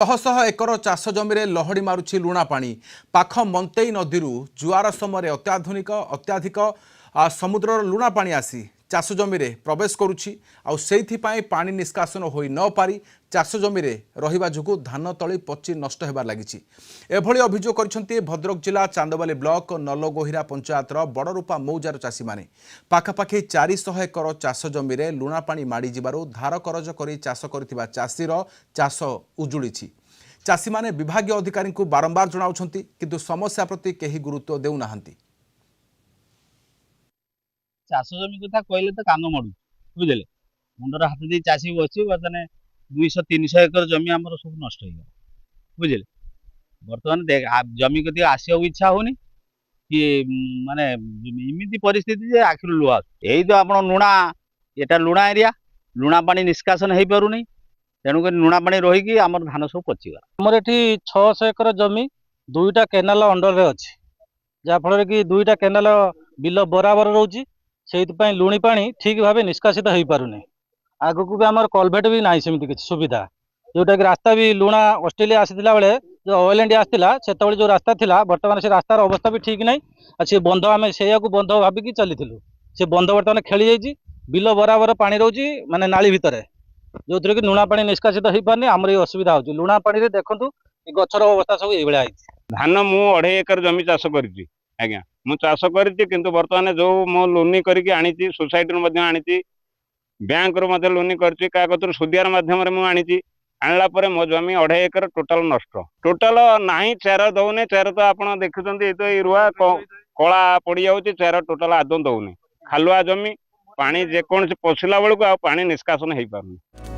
शह शह एकर चाष जमी लहड़ी मारुछि लुणा पानी पाख मंतेई नदी जुआर समय अत्याधिक समुद्र लुणा पानी आसी चाष जमी प्रवेश करुछि आउ सेइथिपाई पानी निष्कासन होई न पारी चाष जमी रहिबा जुगु धान तली पची नष्ट हेबार लागिछि। एभली अभियोग करिसेंती भद्रक जिला चांदबाली ब्लॉक नलगोहिरा पंचायतर बड़रूपा मौजार चाषी माने पाखापाखि 400 एकर चाष जमी लुणा पानी माड़ी जिबारु धार करज करी चाष करथिबा चाषीर चाष उजुड़िछि। चाषी माने विभागीय अधिकारी को बारंबार जनाउछंती किंतु समस्या प्रति केही गुरुत्व देउ नाहंती। चाष जमी कथा कहले तो कान मड़ू बुझे मुंडर हाथ दी चाषी बस बर्तमान 200-300 एकर जमी आम सब नष्ट हो बुझे बर्तमान देख जमी कति आसो इच्छा होनी कि माने इमिति परिस्थिति जे आखिर लुहा यही तो आप लुणा एटा लुणा एरिया लुणा पानी निष्कासन हो पार तेणुक लुणा पानी रहीकि आम धान सब पचिगला। आमर ये 600 एकर जमी दुईटा केनाल अंडर अच्छी जहाँफल कि दुईटा केनाल बिल बराबर रोचे से लुणी पानी ठीक भाव निष्कासित हो पारे आगक भी आम कलभेट भी ना सेमती किसी सुविधा जोटा कि रास्ता भी लुणा ऑस्ट्रेलिया आसाला बेले जो ऑयल इंडिया आसाला से जो रास्ता था बर्तमान से रास्तार अवस्था भी ठीक ना सी बंध आम से बंध भाविकी चलू से बंध बर्तमान खेली जाइए बिल बराबर पानी रोचे माने नाली भितर जो थी कि लुणा पानी निष्कासित हो पारे आमर ये असुविधा हो लुणा पानी देखूँ गचर अवस्था सब ये धान मु 2.5 एकर जमी चाष करी आज्ञा मु चाष करी बर्तमान जो मो लोनी करके आनी सोसाइटी आनी बैंक रू लोनी कर सुदियार मध्यम आनी आणला परे मो जमी 2.5 एकर टोटाल नष्ट टोटाल नाही चेर दौने चेर तो आप देखुं तो रुआ कला पड़ जाऊँगी चेर टोटाल आदौ दौने खालुआ जमी पानी जेकोसी पशिला बेलू आ पानी निष्कासन हो पार।